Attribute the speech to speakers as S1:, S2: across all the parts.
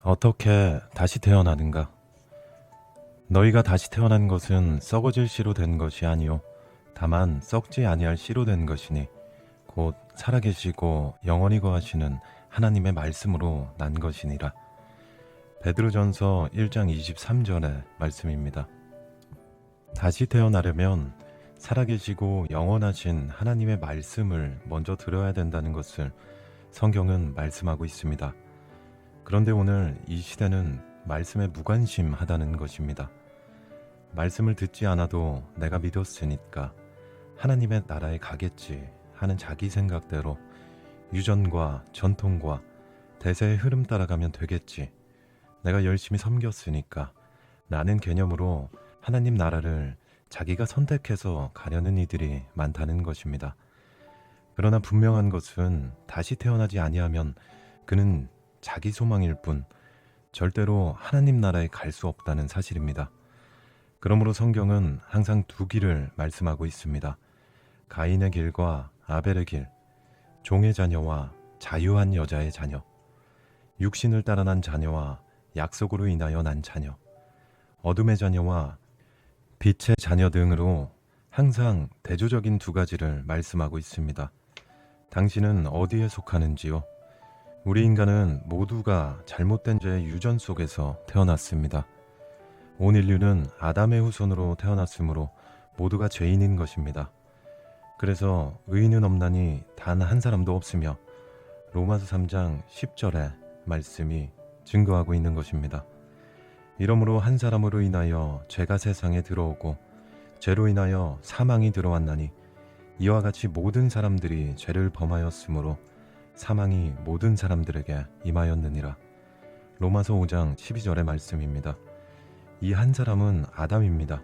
S1: 어떻게 다시 태어나는가? 너희가 다시 태어난 것은 썩어질 씨로 된 것이 아니요 다만 썩지 아니할 씨로 된 것이니 곧 살아계시고 영원히 거하시는 하나님의 말씀으로 난 것이니라. 베드로전서 1장 23절의 말씀입니다. 다시 태어나려면 살아계시고 영원하신 하나님의 말씀을 먼저 들어야 된다는 것을 성경은 말씀하고 있습니다. 그런데 오늘 이 시대는 말씀에 무관심하다는 것입니다. 말씀을 듣지 않아도 내가 믿었으니까 하나님의 나라에 가겠지 하는 자기 생각대로 유전과 전통과 대세의 흐름 따라가면 되겠지. 내가 열심히 섬겼으니까 라는 개념으로 하나님 나라를 자기가 선택해서 가려는 이들이 많다는 것입니다. 그러나 분명한 것은 다시 태어나지 아니하면 그는 자기 소망일 뿐 절대로 하나님 나라에 갈 수 없다는 사실입니다. 그러므로 성경은 항상 두 길을 말씀하고 있습니다. 가인의 길과 아벨의 길, 종의 자녀와 자유한 여자의 자녀, 육신을 따라 난 자녀와 약속으로 인하여 난 자녀, 어둠의 자녀와 빛의 자녀 등으로 항상 대조적인 두 가지를 말씀하고 있습니다. 당신은 어디에 속하는지요? 우리 인간은 모두가 잘못된 죄의 유전 속에서 태어났습니다. 온 인류는 아담의 후손으로 태어났으므로 모두가 죄인인 것입니다. 그래서 의인은 없나니 단 한 사람도 없으며 로마서 3장 10절의 말씀이 증거하고 있는 것입니다. 이러므로 한 사람으로 인하여 죄가 세상에 들어오고 죄로 인하여 사망이 들어왔나니 이와 같이 모든 사람들이 죄를 범하였으므로 사망이 모든 사람들에게 임하였느니라. 로마서 5장 12절의 말씀입니다. 이 한 사람은 아담입니다.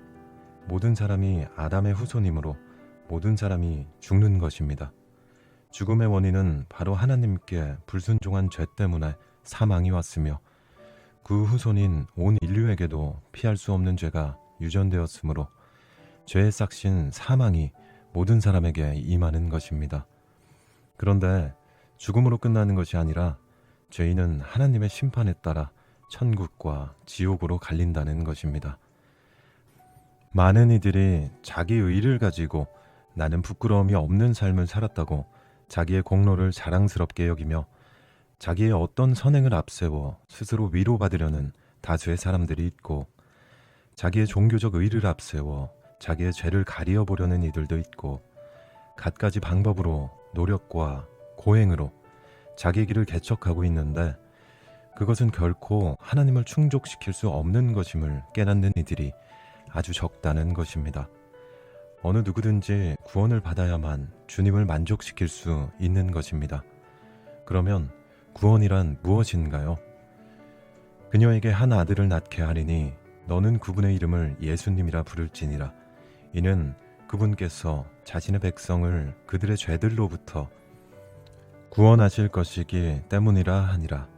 S1: 모든 사람이 아담의 후손이므로 모든 사람이 죽는 것입니다. 죽음의 원인은 바로 하나님께 불순종한 죄 때문에 사망이 왔으며 그 후손인 온 인류에게도 피할 수 없는 죄가 유전되었으므로 죄의 싹신 사망이 모든 사람에게 임하는 것입니다. 그런데 죽음으로 끝나는 것이 아니라 죄인은 하나님의 심판에 따라 천국과 지옥으로 갈린다는 것입니다. 많은 이들이 자기 의를 가지고 나는 부끄러움이 없는 삶을 살았다고 자기의 공로를 자랑스럽게 여기며 자기의 어떤 선행을 앞세워 스스로 위로받으려는 다수의 사람들이 있고 자기의 종교적 의를 앞세워 자기의 죄를 가리어 보려는 이들도 있고 갖가지 방법으로 노력과 고행으로 자기 길을 개척하고 있는데 그것은 결코 하나님을 충족시킬 수 없는 것임을 깨닫는 이들이 아주 적다는 것입니다. 어느 누구든지 구원을 받아야만 주님을 만족시킬 수 있는 것입니다. 그러면 구원이란 무엇인가요? 그녀에게 한 아들을 낳게 하리니 너는 그분의 이름을 예수님이라 부를지니라. 이는 그분께서 자신의 백성을 그들의 죄들로부터 구원하실 것이기 때문이라 하니라.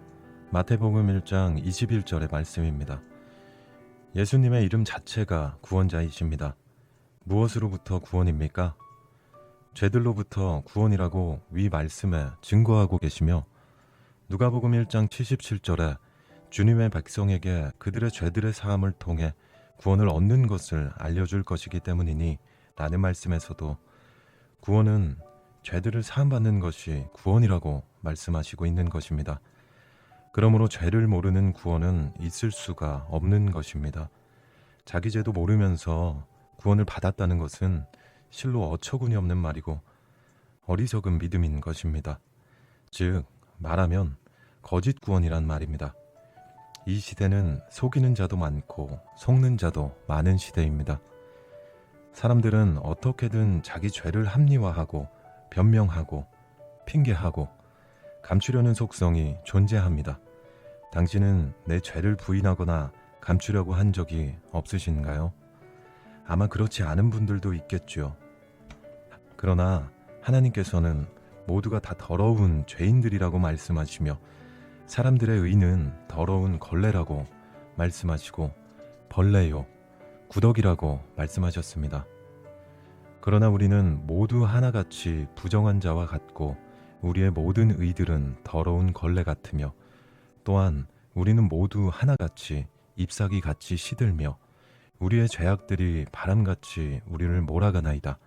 S1: 마태복음 1장 21절의 말씀입니다. 예수님의 이름 자체가 구원자이십니다. 무엇으로부터 구원입니까? 죄들로부터 구원이라고 위 말씀에 증거하고 계시며 누가복음 1장 77절에 주님의 백성에게 그들의 죄들의 사함을 통해 구원을 얻는 것을 알려줄 것이기 때문이니 라는 말씀에서도 구원은 죄들을 사함받는 것이 구원이라고 말씀하시고 있는 것입니다. 그러므로 죄를 모르는 구원은 있을 수가 없는 것입니다. 자기 죄도 모르면서 구원을 받았다는 것은 실로 어처구니 없는 말이고 어리석은 믿음인 것입니다. 즉 말하면 거짓 구원이란 말입니다. 이 시대는 속이는 자도 많고 속는 자도 많은 시대입니다. 사람들은 어떻게든 자기 죄를 합리화하고 변명하고 핑계하고 감추려는 속성이 존재합니다. 당신은 내 죄를 부인하거나 감추려고 한 적이 없으신가요? 아마 그렇지 않은 분들도 있겠죠. 그러나 하나님께서는 모두가 다 더러운 죄인들이라고 말씀하시며 사람들의 의는 더러운 걸레라고 말씀하시고 벌레요, 구더기라고 말씀하셨습니다. 그러나 우리는 모두 하나같이 부정한 자와 같고 우리의 모든 의들은 더러운 걸레 같으며 또한 우리는 모두 하나같이 잎사귀 같이 시들며 우리의 죄악들이 바람같이 우리를 몰아가나이다.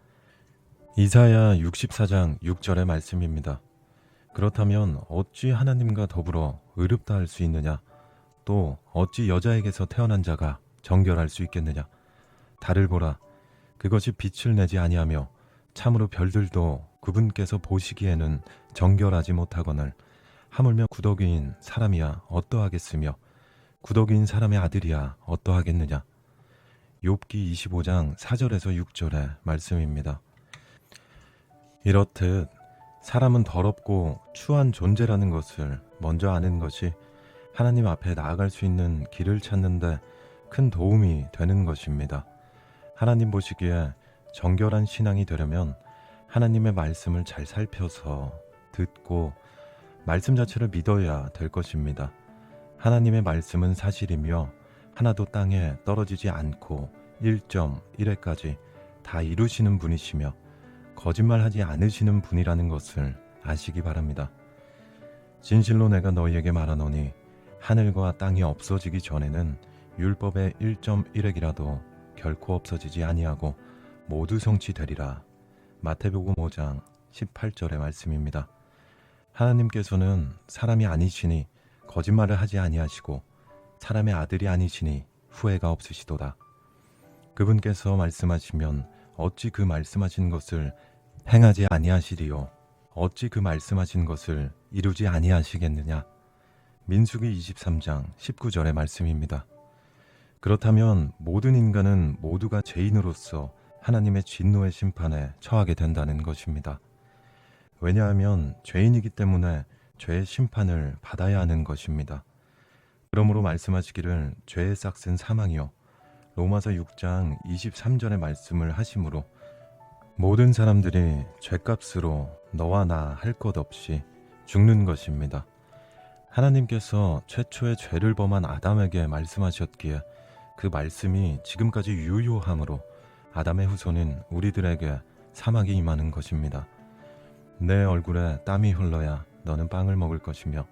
S1: 이사야 64장 6절의 말씀입니다. 그렇다면 어찌 하나님과 더불어 의롭다 할 수 있느냐? 또 어찌 여자에게서 태어난 자가 정결할 수 있겠느냐? 달을 보라. 그것이 빛을 내지 아니하며 참으로 별들도 그분께서 보시기에는 정결하지 못하거늘 하물며 구더기인 사람이야 어떠하겠으며 구더기인 사람의 아들이야 어떠하겠느냐? 욥기 25장 4절에서 6절의 말씀입니다. 이렇듯 사람은 더럽고 추한 존재라는 것을 먼저 아는 것이 하나님 앞에 나아갈 수 있는 길을 찾는데 큰 도움이 되는 것입니다. 하나님 보시기에 정결한 신앙이 되려면 하나님의 말씀을 잘 살펴서 듣고 말씀 자체를 믿어야 될 것입니다. 하나님의 말씀은 사실이며 하나도 땅에 떨어지지 않고 1.1회까지 다 이루시는 분이시며 거짓말하지 않으시는 분이라는 것을 아시기 바랍니다. 진실로 내가 너희에게 말하노니 하늘과 땅이 없어지기 전에는 율법의 1.1획이라도 결코 없어지지 아니하고 모두 성취되리라. 마태복음 5장 18절의 말씀입니다. 하나님께서는 사람이 아니시니 거짓말을 하지 아니하시고 사람의 아들이 아니시니 후회가 없으시도다. 그분께서 말씀하시면 어찌 그 말씀하신 것을 행하지 아니하시리요? 어찌 그 말씀하신 것을 이루지 아니하시겠느냐? 민수기 23장 19절의 말씀입니다. 그렇다면 모든 인간은 모두가 죄인으로서 하나님의 진노의 심판에 처하게 된다는 것입니다. 왜냐하면 죄인이기 때문에 죄의 심판을 받아야 하는 것입니다. 그러므로 말씀하시기를 죄의 싹은 사망이요 로마서 6장 23절의 말씀을 하심으로 모든 사람들이 죄값으로 너와 나 할 것 없이 죽는 것입니다. 하나님께서 최초의 죄를 범한 아담에게 말씀하셨기에 그 말씀이 지금까지 유효함으로 아담의 후손인 우리들에게 사막이 임하는 것입니다. 내 얼굴에 땀이 흘러야 너는 빵을 먹을 것이며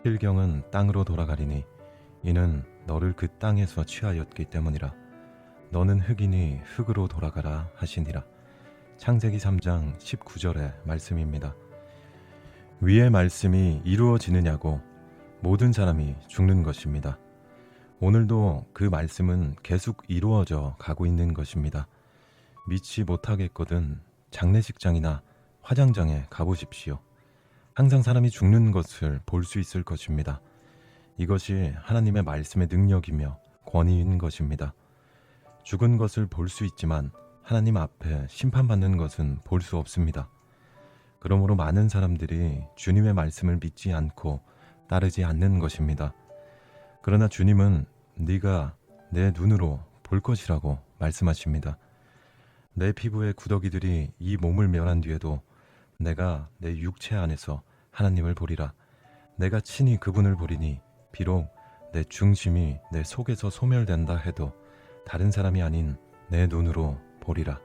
S1: 필경은 땅으로 돌아가리니 이는 너를 그 땅에서 취하였기 때문이라. 너는 흙이니 흙으로 돌아가라 하시니라. 창세기 3장 19절의 말씀입니다. 위의 말씀이 이루어지느냐고 모든 사람이 죽는 것입니다. 오늘도 그 말씀은 계속 이루어져 가고 있는 것입니다. 믿지 못하겠거든 장례식장이나 화장장에 가보십시오. 항상 사람이 죽는 것을 볼 수 있을 것입니다. 이것이 하나님의 말씀의 능력이며 권위인 것입니다. 죽은 것을 볼 수 있지만 하나님 앞에 심판받는 것은 볼 수 없습니다. 그러므로 많은 사람들이 주님의 말씀을 믿지 않고 따르지 않는 것입니다. 그러나 주님은 네가 내 눈으로 볼 것이라고 말씀하십니다. 내 피부의 구더기들이 이 몸을 멸한 뒤에도 내가 내 육체 안에서 하나님을 보리라. 내가 친히 그분을 보리니 비록 내 중심이 내 속에서 소멸된다 해도 다른 사람이 아닌 내 눈으로 보리라.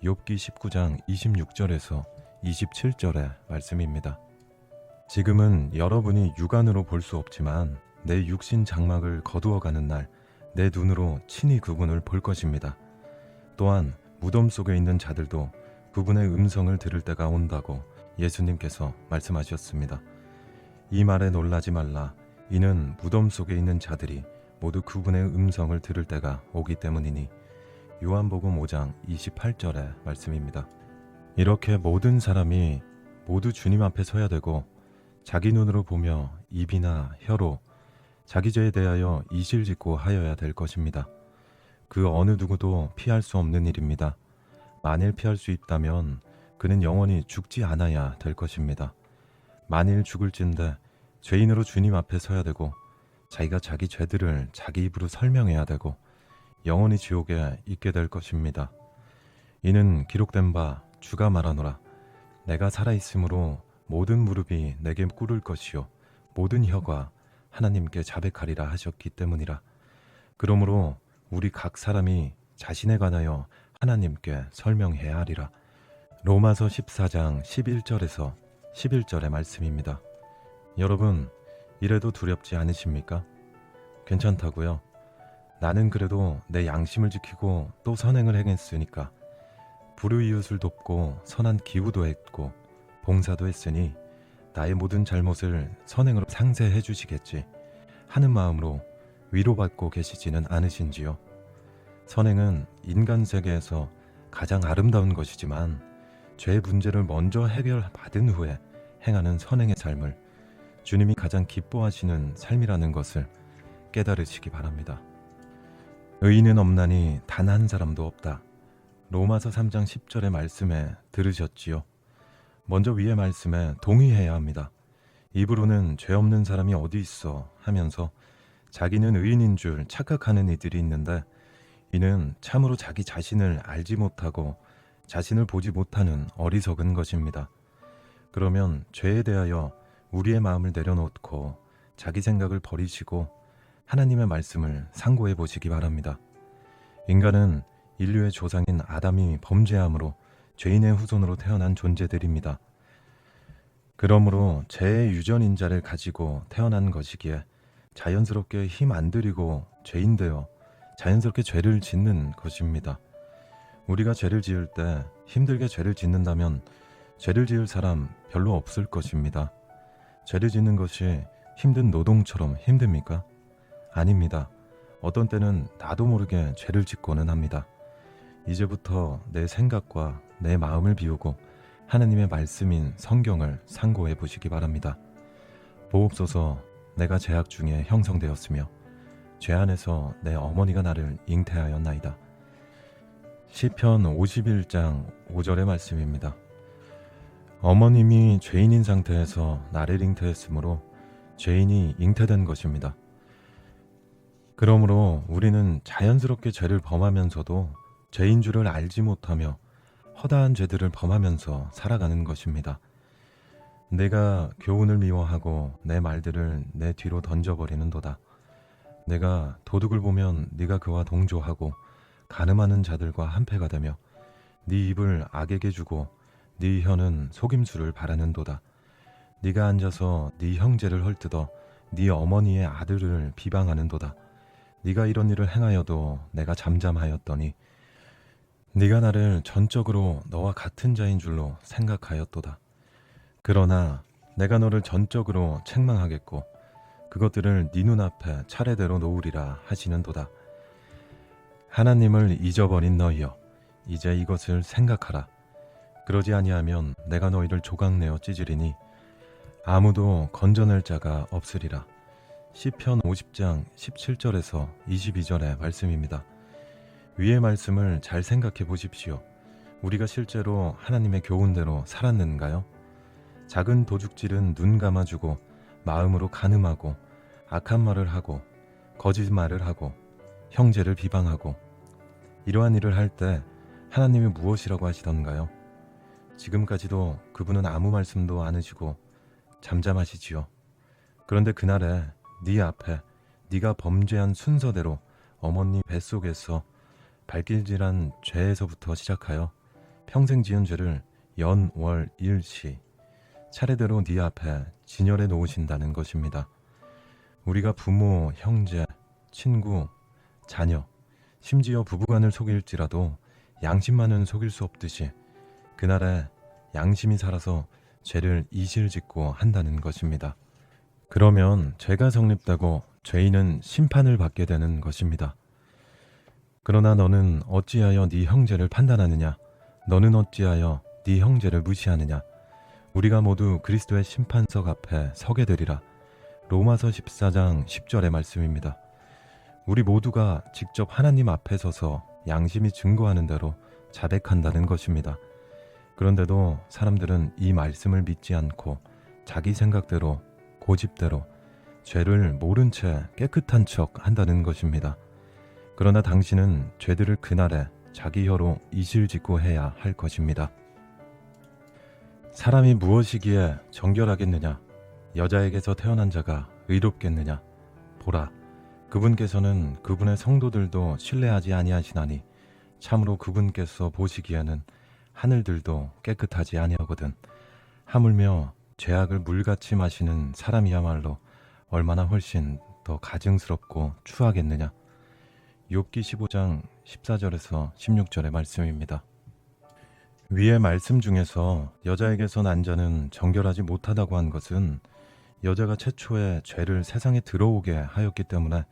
S1: 욥기 19장 26절에서 27절의 말씀입니다. 지금은 여러분이 육안으로 볼 수 없지만 내 육신 장막을 거두어가는 날 내 눈으로 친히 그분을 볼 것입니다. 또한 무덤 속에 있는 자들도 그분의 음성을 들을 때가 온다고 예수님께서 말씀하셨습니다. 이 말에 놀라지 말라. 이는 무덤 속에 있는 자들이 모두 그분의 음성을 들을 때가 오기 때문이니. 요한복음 5장 28절의 말씀입니다. 이렇게 모든 사람이 모두 주님 앞에 서야 되고 자기 눈으로 보며 입이나 혀로 자기 죄에 대하여 이실직고 하여야 될 것입니다. 그 어느 누구도 피할 수 없는 일입니다. 만일 피할 수 있다면 그는 영원히 죽지 않아야 될 것입니다. 만일 죽을진데 죄인으로 주님 앞에 서야 되고 자기가 자기 죄들을 자기 입으로 설명해야 되고 영원히 지옥에 있게 될 것입니다. 이는 기록된 바 주가 말하노라. 내가 살아있으므로 모든 무릎이 내게 꿇을 것이요 모든 혀가 하나님께 자백하리라 하셨기 때문이라. 그러므로 우리 각 사람이 자신에 관하여 하나님께 설명해야 하리라. 로마서 14장 11절에서 11절의 말씀입니다. 여러분, 이래도 두렵지 않으십니까? 괜찮다고요. 나는 그래도 내 양심을 지키고 또 선행을 행했으니까 불우이웃을 돕고 선한 기부도 했고 봉사도 했으니 나의 모든 잘못을 선행으로 상쇄해 주시겠지 하는 마음으로 위로받고 계시지는 않으신지요. 선행은 인간 세계에서 가장 아름다운 것이지만 죄의 문제를 먼저 해결받은 후에 행하는 선행의 삶을 주님이 가장 기뻐하시는 삶이라는 것을 깨달으시기 바랍니다. 의인은 없나니 단 한 사람도 없다. 로마서 3장 10절의 말씀에 들으셨지요. 먼저 위의 말씀에 동의해야 합니다. 입으로는 죄 없는 사람이 어디 있어 하면서 자기는 의인인 줄 착각하는 이들이 있는데 이는 참으로 자기 자신을 알지 못하고 자신을 보지 못하는 어리석은 것입니다. 그러면 죄에 대하여 우리의 마음을 내려놓고 자기 생각을 버리시고 하나님의 말씀을 상고해 보시기 바랍니다. 인간은 인류의 조상인 아담이 범죄함으로 죄인의 후손으로 태어난 존재들입니다. 그러므로 죄의 유전인자를 가지고 태어난 것이기에 자연스럽게 힘 안 들이고 죄인 되어 자연스럽게 죄를 짓는 것입니다. 우리가 죄를 지을 때 힘들게 죄를 짓는다면 죄를 지을 사람 별로 없을 것입니다. 죄를 짓는 것이 힘든 노동처럼 힘듭니까? 아닙니다. 어떤 때는 나도 모르게 죄를 짓고는 합니다. 이제부터 내 생각과 내 마음을 비우고 하나님의 말씀인 성경을 상고해 보시기 바랍니다. 보옵소서, 내가 죄악 중에 형성되었으며 죄 안에서 내 어머니가 나를 잉태하였나이다. 시편 51장 5절의 말씀입니다. 어머님이 죄인인 상태에서 나를 잉태했으므로 죄인이 잉태된 것입니다. 그러므로 우리는 자연스럽게 죄를 범하면서도 죄인 줄을 알지 못하며 허다한 죄들을 범하면서 살아가는 것입니다. 내가 교훈을 미워하고 내 말들을 내 뒤로 던져버리는도다. 내가 도둑을 보면 네가 그와 동조하고 간음하는 자들과 한패가 되며 네 입을 악에게 주고 네 혀는 속임수를 바라는도다. 네가 앉아서 네 형제를 헐뜯어 네 어머니의 아들을 비방하는도다. 네가 이런 일을 행하여도 내가 잠잠하였더니 네가 나를 전적으로 너와 같은 자인 줄로 생각하였도다. 그러나 내가 너를 전적으로 책망하겠고 그것들을 네 눈앞에 차례대로 놓으리라 하시는도다. 하나님을 잊어버린 너희여, 이제 이것을 생각하라. 그러지 아니하면 내가 너희를 조각내어 찢으리니 아무도 건져낼 자가 없으리라. 시편 50장 17절에서 22절의 말씀입니다. 위의 말씀을 잘 생각해 보십시오. 우리가 실제로 하나님의 교훈대로 살았는가요? 작은 도둑질은 눈 감아주고 마음으로 간음하고 악한 말을 하고 거짓말을 하고 형제를 비방하고 이러한 일을 할 때 하나님이 무엇이라고 하시던가요? 지금까지도 그분은 아무 말씀도 안 하시고 잠잠하시지요. 그런데 그날에 네 앞에 네가 범죄한 순서대로 어머니 뱃속에서 발길질한 죄에서부터 시작하여 평생 지은 죄를 연, 월, 일, 시 차례대로 네 앞에 진열해 놓으신다는 것입니다. 우리가 부모, 형제, 친구, 자녀, 심지어 부부간을 속일지라도 양심만은 속일 수 없듯이 그날에 양심이 살아서 죄를 이실짓고 한다는 것입니다. 그러면 죄가 성립되고 죄인은 심판을 받게 되는 것입니다. 그러나 너는 어찌하여 네 형제를 판단하느냐? 너는 어찌하여 네 형제를 무시하느냐? 우리가 모두 그리스도의 심판석 앞에 서게 되리라. 로마서 14장 10절의 말씀입니다. 우리 모두가 직접 하나님 앞에 서서 양심이 증거하는 대로 자백한다는 것입니다. 그런데도 사람들은 이 말씀을 믿지 않고 자기 생각대로 고집대로 죄를 모른 채 깨끗한 척 한다는 것입니다. 그러나 당신은 죄들을 그날에 자기 혀로 이실짓고 해야 할 것입니다. 사람이 무엇이기에 정결하겠느냐? 여자에게서 태어난 자가 의롭겠느냐? 보라, 그분께서는 그분의 성도들도 신뢰하지 아니하시나니 참으로 그분께서 보시기에는 하늘들도 깨끗하지 아니하거든. 하물며 죄악을 물같이 마시는 사람이야말로 얼마나 훨씬 더 가증스럽고 추하겠느냐. 욥기 15장 14절에서 16절의 말씀입니다. 위의 말씀 중에서 여자에게서 난 자는 정결하지 못하다고 한 것은 여자가 최초에 죄를 세상에 들어오게 하였기 때문에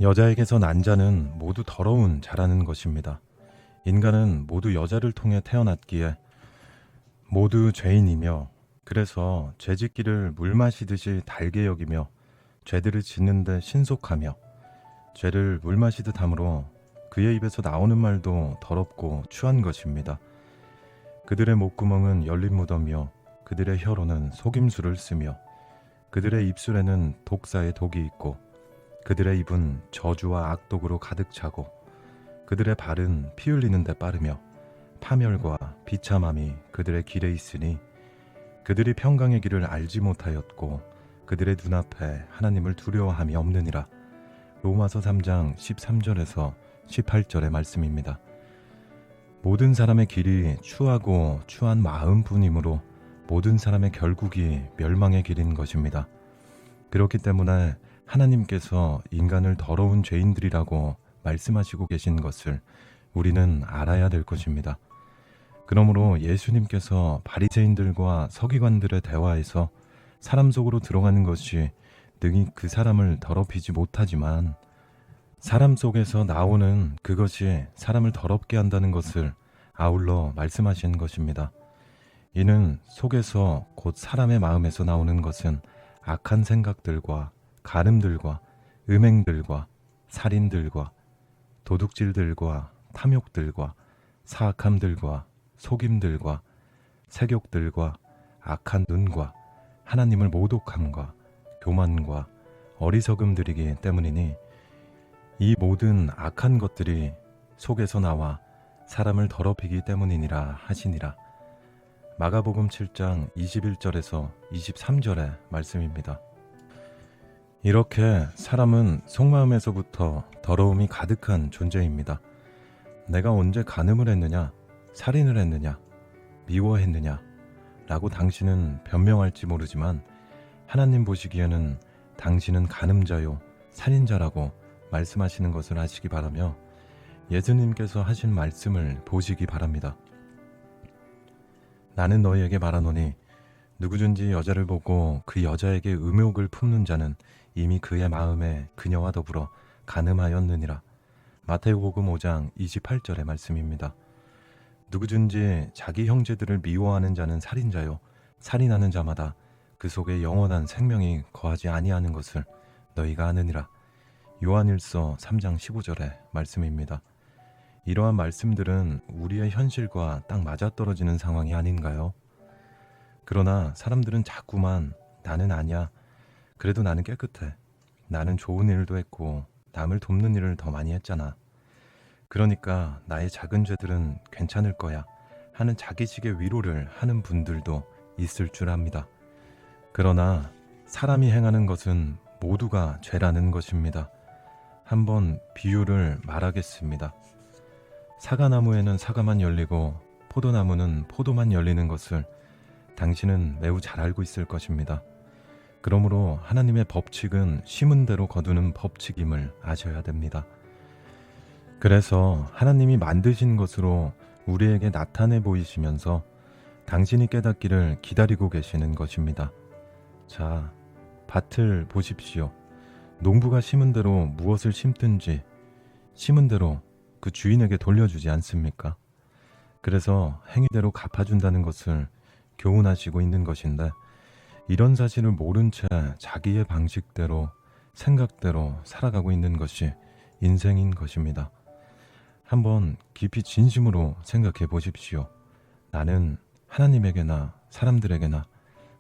S1: 여자에게서 난 자는 모두 더러운 자라는 것입니다. 인간은 모두 여자를 통해 태어났기에 모두 죄인이며 그래서 죄짓기를 물 마시듯이 달게 여기며 죄들을 짓는데 신속하며 죄를 물 마시듯 함으로 그의 입에서 나오는 말도 더럽고 추한 것입니다. 그들의 목구멍은 열린 무덤이요 그들의 혀로는 속임수를 쓰며 그들의 입술에는 독사의 독이 있고 그들의 입은 저주와 악독으로 가득 차고 그들의 발은 피 흘리는 데 빠르며 파멸과 비참함이 그들의 길에 있으니 그들이 평강의 길을 알지 못하였고 그들의 눈앞에 하나님을 두려워함이 없느니라. 로마서 3장 13절에서 18절의 말씀입니다. 모든 사람의 길이 추하고 추한 마음뿐이므로 모든 사람의 결국이 멸망의 길인 것입니다. 그렇기 때문에 하나님께서 인간을 더러운 죄인들이라고 말씀하시고 계신 것을 우리는 알아야 될 것입니다. 그러므로 예수님께서 바리새인들과 서기관들의 대화에서 사람 속으로 들어가는 것이 능히 그 사람을 더럽히지 못하지만 사람 속에서 나오는 그것이 사람을 더럽게 한다는 것을 아울러 말씀하신 것입니다. 이는 속에서 곧 사람의 마음에서 나오는 것은 악한 생각들과 간음들과 음행들과 살인들과 도둑질들과 탐욕들과 사악함들과 속임들과 색욕들과 악한 눈과 하나님을 모독함과 교만과 어리석음들이기 때문이니 이 모든 악한 것들이 속에서 나와 사람을 더럽히기 때문이니라 하시니라. 마가복음 7장 21절에서 23절의 말씀입니다. 이렇게 사람은 속마음에서부터 더러움이 가득한 존재입니다. 내가 언제 간음을 했느냐, 살인을 했느냐, 미워했느냐 라고 당신은 변명할지 모르지만 하나님 보시기에는 당신은 간음자요 살인자라고 말씀하시는 것을 아시기 바라며 예수님께서 하신 말씀을 보시기 바랍니다. 나는 너희에게 말하노니 누구든지 여자를 보고 그 여자에게 음욕을 품는 자는 이미 그의 마음에 그녀와 더불어 간음하였느니라. 마태복음 5장 28절의 말씀입니다. 누구든지 자기 형제들을 미워하는 자는 살인자요 살인하는 자마다 그 속에 영원한 생명이 거하지 아니하는 것을 너희가 아느니라. 요한일서 3장 15절의 말씀입니다. 이러한 말씀들은 우리의 현실과 딱 맞아떨어지는 상황이 아닌가요? 그러나 사람들은 자꾸만 나는 아니야. 그래도 나는 깨끗해. 나는 좋은 일도 했고 남을 돕는 일을 더 많이 했잖아. 그러니까 나의 작은 죄들은 괜찮을 거야 하는 자기식의 위로를 하는 분들도 있을 줄 압니다. 그러나 사람이 행하는 것은 모두가 죄라는 것입니다. 한번 비유를 말하겠습니다. 사과나무에는 사과만 열리고 포도나무는 포도만 열리는 것을 당신은 매우 잘 알고 있을 것입니다. 그러므로 하나님의 법칙은 심은 대로 거두는 법칙임을 아셔야 됩니다. 그래서 하나님이 만드신 것으로 우리에게 나타내 보이시면서 당신이 깨닫기를 기다리고 계시는 것입니다. 자, 밭을 보십시오. 농부가 심은 대로 무엇을 심든지 심은 대로 그 주인에게 돌려주지 않습니까? 그래서 행위대로 갚아준다는 것을 교훈하시고 있는 것인데 이런 사실을 모른 채 자기의 방식대로 생각대로 살아가고 있는 것이 인생인 것입니다. 한번 깊이 진심으로 생각해 보십시오. 나는 하나님에게나 사람들에게나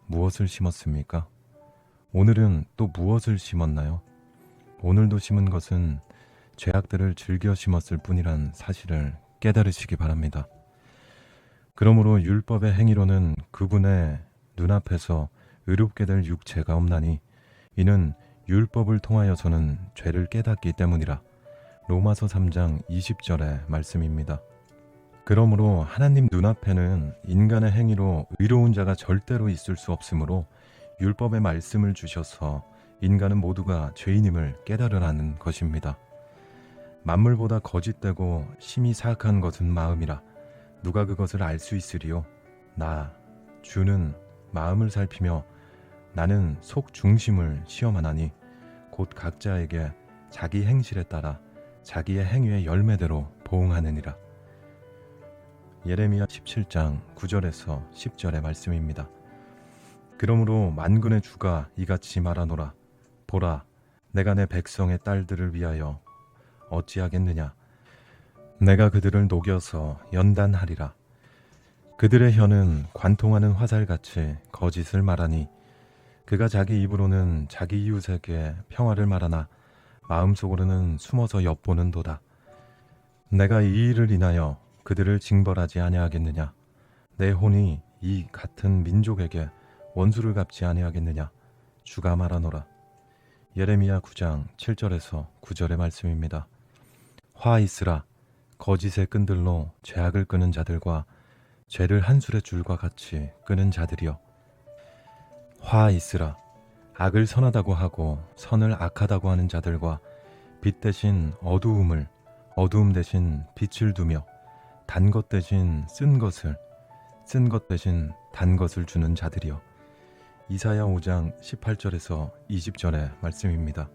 S1: 무엇을 심었습니까? 오늘은 또 무엇을 심었나요? 오늘도 심은 것은 죄악들을 즐겨 심었을 뿐이란 사실을 깨달으시기 바랍니다. 그러므로 율법의 행위로는 그분의 눈앞에서 의롭게 될 육체가 없나니 이는 율법을 통하여서는 죄를 깨닫기 때문이라. 로마서 3장 20절의 말씀입니다. 그러므로 하나님 눈앞에는 인간의 행위로 의로운 자가 절대로 있을 수 없으므로 율법의 말씀을 주셔서 인간은 모두가 죄인임을 깨달으라는 것입니다. 만물보다 거짓되고 심히 사악한 것은 마음이라 누가 그것을 알 수 있으리요. 나 주는 마음을 살피며 나는 속 중심을 시험하나니 곧 각자에게 자기 행실에 따라 자기의 행위의 열매대로 보응하느니라. 예레미야 17장 9절에서 10절의 말씀입니다. 그러므로 만군의 주가 이같이 말하노라. 보라, 내가 내 백성의 딸들을 위하여 어찌하겠느냐. 내가 그들을 녹여서 연단하리라. 그들의 혀는 관통하는 화살같이 거짓을 말하니 그가 자기 입으로는 자기 이웃에게 평화를 말하나 마음속으로는 숨어서 엿보는도다. 내가 이 일을 인하여 그들을 징벌하지 아니하겠느냐. 내 혼이 이 같은 민족에게 원수를 갚지 아니하겠느냐. 주가 말하노라. 예레미야 9장 7절에서 9절의 말씀입니다. 화 있으라. 거짓의 끈들로 죄악을 끄는 자들과 죄를 한 술의 줄과 같이 끄는 자들이여. 화 있으라. 악을 선하다고 하고 선을 악하다고 하는 자들과 빛 대신 어두움을 어두움 대신 빛을 두며 단 것 대신 쓴 것을 쓴 것 대신 단 것을 주는 자들이여. 이사야 5장 18절에서 20절의 말씀입니다.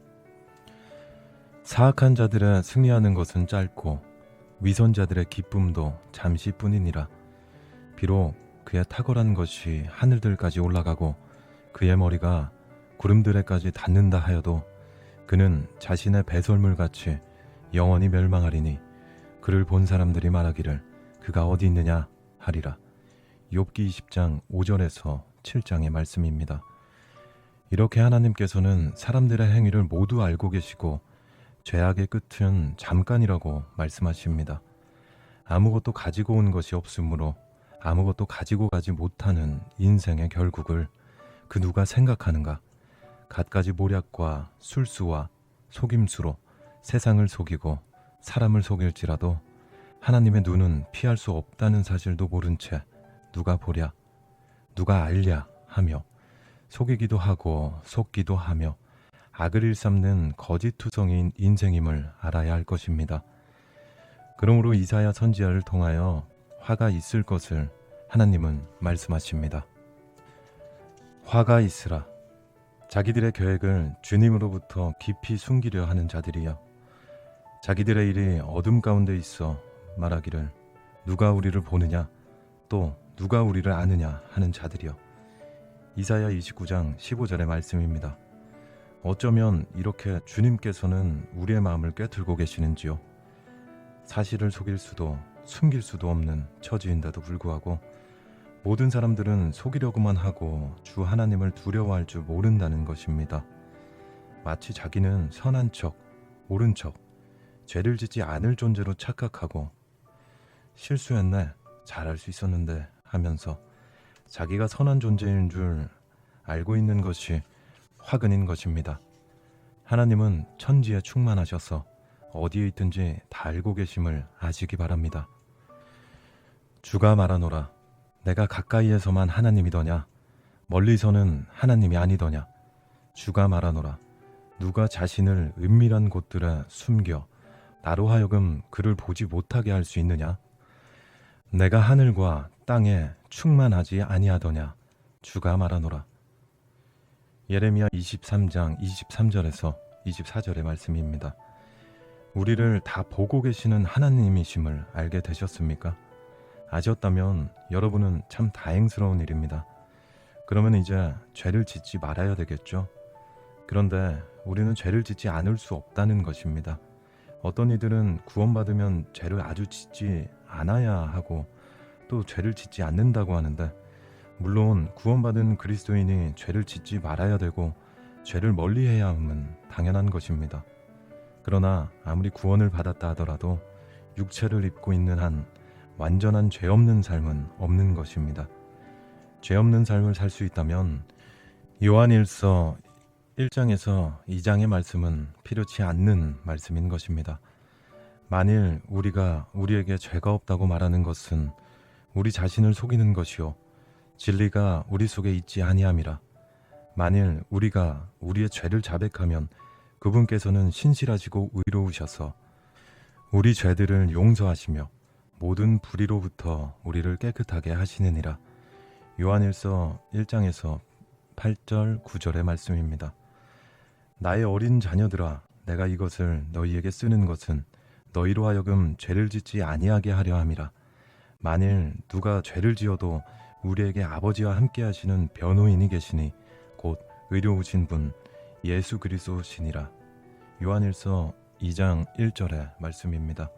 S1: 사악한 자들의 승리하는 것은 짧고 위선자들의 기쁨도 잠시뿐이니라. 비록 그의 탁월한 것이 하늘들까지 올라가고 그의 머리가 구름들에까지 닿는다 하여도 그는 자신의 배설물같이 영원히 멸망하리니 그를 본 사람들이 말하기를 그가 어디 있느냐 하리라. 욥기 20장 5절에서 7장의 말씀입니다. 이렇게 하나님께서는 사람들의 행위를 모두 알고 계시고 죄악의 끝은 잠깐이라고 말씀하십니다. 아무것도 가지고 온 것이 없으므로 아무것도 가지고 가지 못하는 인생의 결국을 그 누가 생각하는가? 갖가지 모략과 술수와 속임수로 세상을 속이고 사람을 속일지라도 하나님의 눈은 피할 수 없다는 사실도 모른 채 누가 보랴, 누가 알랴 하며 속이기도 하고 속기도 하며 악을 일삼는 거짓투성이인 인생임을 알아야 할 것입니다. 그러므로 이사야 선지자를 통하여 화가 있을 것을 하나님은 말씀하십니다. 화가 있으라. 자기들의 계획을 주님으로부터 깊이 숨기려 하는 자들이여. 자기들의 일이 어둠 가운데 있어 말하기를 누가 우리를 보느냐 또 누가 우리를 아느냐 하는 자들이여. 이사야 29장 15절의 말씀입니다. 어쩌면 이렇게 주님께서는 우리의 마음을 꿰뚫고 계시는지요. 사실을 속일 수도 숨길 수도 없는 처지인데도 불구하고 모든 사람들은 속이려고만 하고 주 하나님을 두려워할 줄 모른다는 것입니다. 마치 자기는 선한 척, 옳은 척, 죄를 짓지 않을 존재로 착각하고 실수했네, 잘할 수 있었는데 하면서 자기가 선한 존재인 줄 알고 있는 것이 화근인 것입니다. 하나님은 천지에 충만하셔서 어디에 있든지 다 알고 계심을 아시기 바랍니다. 주가 말하노라. 내가 가까이에서만 하나님이더냐 멀리서는 하나님이 아니더냐. 주가 말하노라. 누가 자신을 은밀한 곳들에 숨겨 나로 하여금 그를 보지 못하게 할 수 있느냐. 내가 하늘과 땅에 충만하지 아니하더냐. 주가 말하노라. 예레미야 23장 23절에서 24절의 말씀입니다. 우리를 다 보고 계시는 하나님이심을 알게 되셨습니까? 아셨다면 여러분은 참 다행스러운 일입니다. 그러면 이제 죄를 짓지 말아야 되겠죠? 그런데 우리는 죄를 짓지 않을 수 없다는 것입니다. 어떤 이들은 구원받으면 죄를 아주 짓지 않아야 하고 또 죄를 짓지 않는다고 하는데, 물론 구원받은 그리스도인이 죄를 짓지 말아야 되고 죄를 멀리해야 함은 당연한 것입니다. 그러나 아무리 구원을 받았다 하더라도 육체를 입고 있는 한 완전한 죄 없는 삶은 없는 것입니다. 죄 없는 삶을 살 수 있다면 요한일서 1장에서 2장의 말씀은 필요치 않는 말씀인 것입니다. 만일 우리가 우리에게 죄가 없다고 말하는 것은 우리 자신을 속이는 것이요 진리가 우리 속에 있지 아니함이라. 만일 우리가 우리의 죄를 자백하면 그분께서는 신실하시고 의로우셔서 우리 죄들을 용서하시며 모든 불의로부터 우리를 깨끗하게 하시느니라. 요한일서 1장에서 8절 9절의 말씀입니다. 나의 어린 자녀들아, 내가 이것을 너희에게 쓰는 것은 너희로 하여금 죄를 짓지 아니하게 하려 함이라. 만일 누가 죄를 지어도 우리에게 아버지와 함께 하시는 변호인이 계시니 곧 의로우신 분 예수 그리스도시니라. 요한일서 2장 1절의 말씀입니다.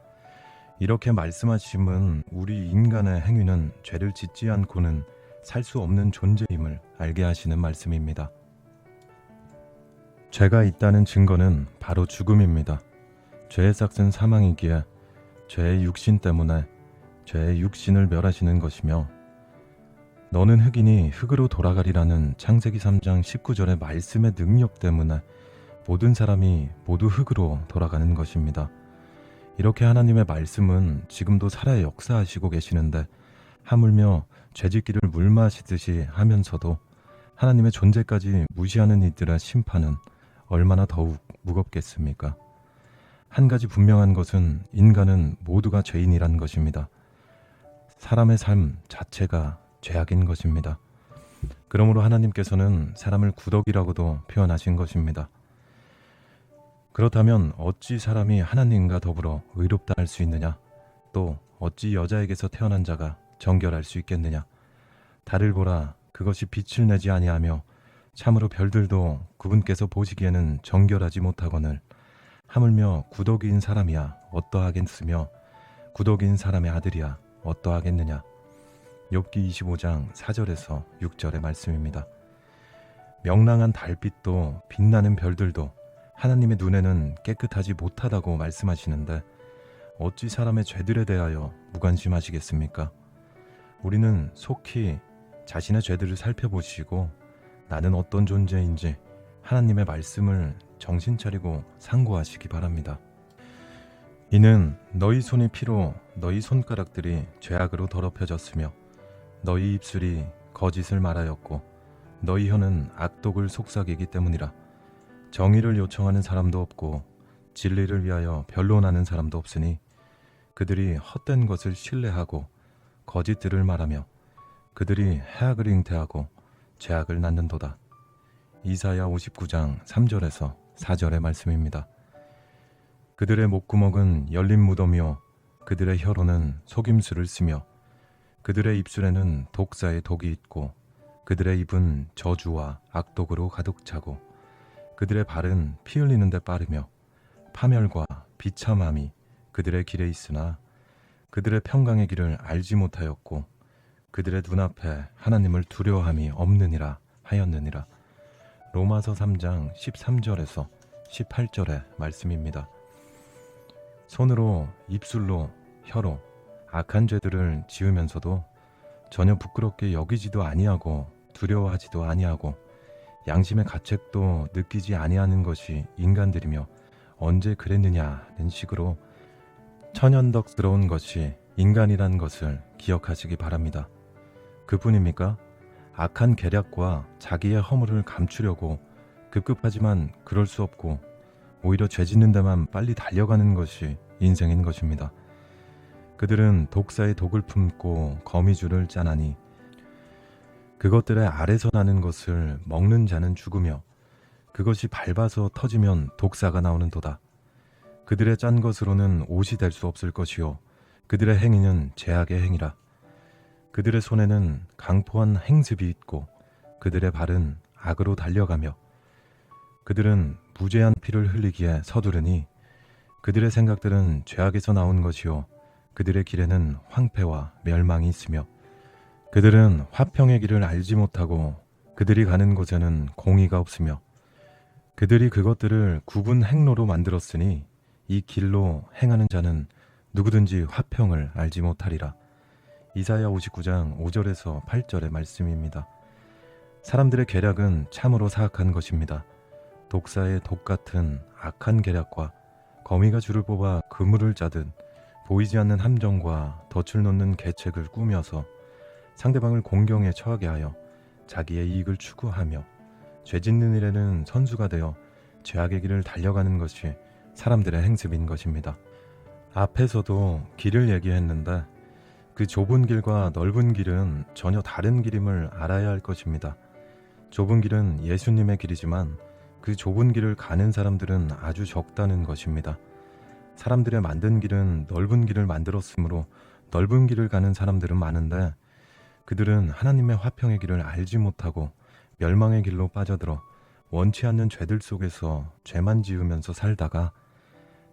S1: 이렇게 말씀하심은 우리 인간의 행위는 죄를 짓지 않고는 살 수 없는 존재임을 알게 하시는 말씀입니다. 죄가 있다는 증거는 바로 죽음입니다. 죄의 삭은 사망이기에 죄의 육신 때문에 죄의 육신을 멸하시는 것이며, 너는 흙이니 흙으로 돌아가리라는 창세기 3장 19절의 말씀의 능력 때문에 모든 사람이 모두 흙으로 돌아가는 것입니다. 이렇게 하나님의 말씀은 지금도 살아 역사하시고 계시는데, 하물며 죄짓기를 물 마시듯이 하면서도 하나님의 존재까지 무시하는 이들의 심판은 얼마나 더욱 무겁겠습니까? 한 가지 분명한 것은 인간은 모두가 죄인이란 것입니다. 사람의 삶 자체가 죄악인 것입니다. 그러므로 하나님께서는 사람을 구덕이라고도 표현하신 것입니다. 그렇다면 어찌 사람이 하나님과 더불어 의롭다 할 수 있느냐? 또 어찌 여자에게서 태어난 자가 정결할 수 있겠느냐? 달을 보라, 그것이 빛을 내지 아니하며 참으로 별들도 그분께서 보시기에는 정결하지 못하거늘 하물며 구덕인 사람이야 어떠하겠으며 구덕인 사람의 아들이야 어떠하겠느냐? 욥기 25장 4절에서 6절의 말씀입니다. 명랑한 달빛도 빛나는 별들도 하나님의 눈에는 깨끗하지 못하다고 말씀하시는데, 어찌 사람의 죄들에 대하여 무관심하시겠습니까? 우리는 속히 자신의 죄들을 살펴보시고 나는 어떤 존재인지 하나님의 말씀을 정신 차리고 상고하시기 바랍니다. 이는 너희 손의 피로 너희 손가락들이 죄악으로 더럽혀졌으며 너희 입술이 거짓을 말하였고 너희 혀는 악독을 속삭이기 때문이라. 정의를 요청하는 사람도 없고 진리를 위하여 변론하는 사람도 없으니 그들이 헛된 것을 신뢰하고 거짓들을 말하며 그들이 해악을 잉태하고 죄악을 낳는도다. 이사야 59장 3절에서 4절의 말씀입니다. 그들의 목구멍은 열린 무덤이요 그들의 혀로는 속임수를 쓰며 그들의 입술에는 독사의 독이 있고 그들의 입은 저주와 악독으로 가득 차고 그들의 발은 피 흘리는 데 빠르며 파멸과 비참함이 그들의 길에 있으나 그들의 평강의 길을 알지 못하였고 그들의 눈앞에 하나님을 두려워함이 없느니라 하였느니라. 로마서 3장 13절에서 18절의 말씀입니다. 손으로 입술로 혀로 악한 죄들을 지으면서도 전혀 부끄럽게 여기지도 아니하고 두려워하지도 아니하고 양심의 가책도 느끼지 아니하는 것이 인간들이며 언제 그랬느냐는 식으로 천연덕스러운 것이 인간이란 것을 기억하시기 바랍니다. 그뿐입니까? 악한 계략과 자기의 허물을 감추려고 급급하지만 그럴 수 없고 오히려 죄 짓는 데만 빨리 달려가는 것이 인생인 것입니다. 그들은 독사의 독을 품고 거미줄을 짜나니 그것들의 알에서 나는 것을 먹는 자는 죽으며 그것이 밟아서 터지면 독사가 나오는도다. 그들의 짠 것으로는 옷이 될 수 없을 것이요 그들의 행위는 죄악의 행위라. 그들의 손에는 강포한 행습이 있고 그들의 발은 악으로 달려가며 그들은 무죄한 피를 흘리기에 서두르니 그들의 생각들은 죄악에서 나온 것이요 그들의 길에는 황폐와 멸망이 있으며 그들은 화평의 길을 알지 못하고 그들이 가는 곳에는 공의가 없으며 그들이 그것들을 굽은 행로로 만들었으니 이 길로 행하는 자는 누구든지 화평을 알지 못하리라. 이사야 59장 5절에서 8절의 말씀입니다. 사람들의 계략은 참으로 사악한 것입니다. 독사의 독 같은 악한 계략과 거미가 줄을 뽑아 그물을 짜듯 보이지 않는 함정과 덫을 놓는 계책을 꾸며서 상대방을 공경에 처하게 하여 자기의 이익을 추구하며 죄 짓는 일에는 선수가 되어 죄악의 길을 달려가는 것이 사람들의 행습인 것입니다. 앞에서도 길을 얘기했는데 그 좁은 길과 넓은 길은 전혀 다른 길임을 알아야 할 것입니다. 좁은 길은 예수님의 길이지만 그 좁은 길을 가는 사람들은 아주 적다는 것입니다. 사람들의 만든 길은 넓은 길을 만들었으므로 넓은 길을 가는 사람들은 많은데 그들은 하나님의 화평의 길을 알지 못하고 멸망의 길로 빠져들어 원치 않는 죄들 속에서 죄만 지으면서 살다가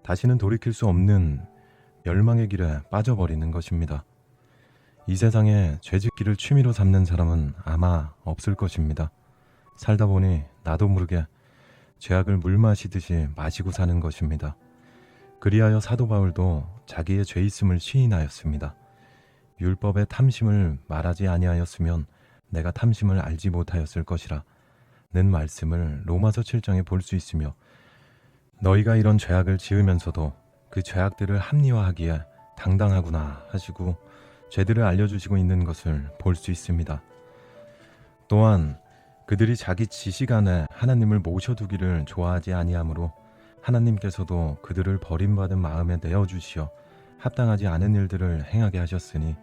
S1: 다시는 돌이킬 수 없는 멸망의 길에 빠져버리는 것입니다. 이 세상에 죄짓기를 취미로 삼는 사람은 아마 없을 것입니다. 살다 보니 나도 모르게 죄악을 물 마시듯이 마시고 사는 것입니다. 그리하여 사도 바울도 자기의 죄 있음을 시인하였습니다. 율법의 탐심을 말하지 아니하였으면 내가 탐심을 알지 못하였을 것이라 는 말씀을 로마서 7장에 볼 수 있으며 너희가 이런 죄악을 지으면서도 그 죄악들을 합리화하기에 당당하구나 하시고 죄들을 알려주시고 있는 것을 볼 수 있습니다. 또한 그들이 자기 지식 안에 하나님을 모셔두기를 좋아하지 아니하므로 하나님께서도 그들을 버림받은 마음에 내어주시어 합당하지 않은 일들을 행하게 하셨으니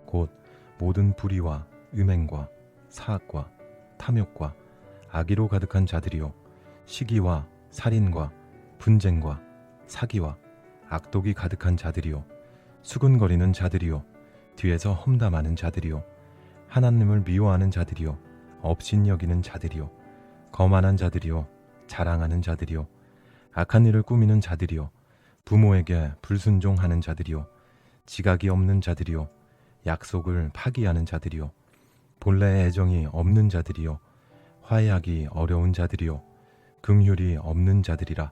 S1: 곧 모든 불의와 음행과 사악과 탐욕과 악의로 가득한 자들이요 시기와 살인과 분쟁과 사기와 악독이 가득한 자들이요 수군거리는 자들이요 뒤에서 험담하는 자들이요 하나님을 미워하는 자들이요 업신여기는 자들이요 거만한 자들이요 자랑하는 자들이요 악한 일을 꾸미는 자들이요 부모에게 불순종하는 자들이요 지각이 없는 자들이요 약속을 파기하는 자들이요 본래의 애정이 없는 자들이요 화해하기 어려운 자들이요 긍휼이 없는 자들이라.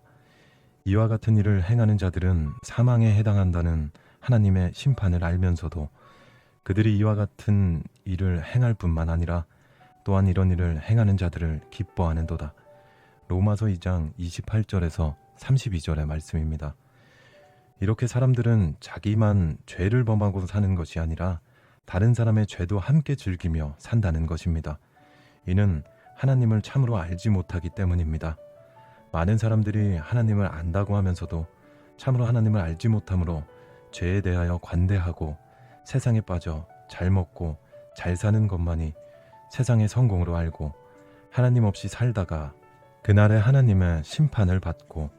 S1: 이와 같은 일을 행하는 자들은 사망에 해당한다는 하나님의 심판을 알면서도 그들이 이와 같은 일을 행할 뿐만 아니라 또한 이런 일을 행하는 자들을 기뻐하는도다. 로마서 2장 28절에서 32절의 말씀입니다. 이렇게 사람들은 자기만 죄를 범하고 사는 것이 아니라 다른 사람의 죄도 함께 즐기며 산다는 것입니다. 이는 하나님을 참으로 알지 못하기 때문입니다. 많은 사람들이 하나님을 안다고 하면서도 참으로 하나님을 알지 못하므로 죄에 대하여 관대하고 세상에 빠져 잘 먹고 잘 사는 것만이 세상의 성공으로 알고 하나님 없이 살다가 그날에 하나님의 심판을 받고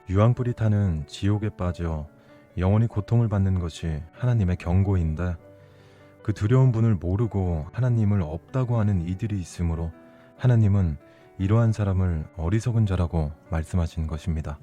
S1: 유황불이 타는 지옥에 빠져 영원히 고통을 받는 것이 하나님의 경고인데 그 두려운 분을 모르고 하나님을 없다고 하는 이들이 있으므로 하나님은 이러한 사람을 어리석은 자라고 말씀하신 것입니다.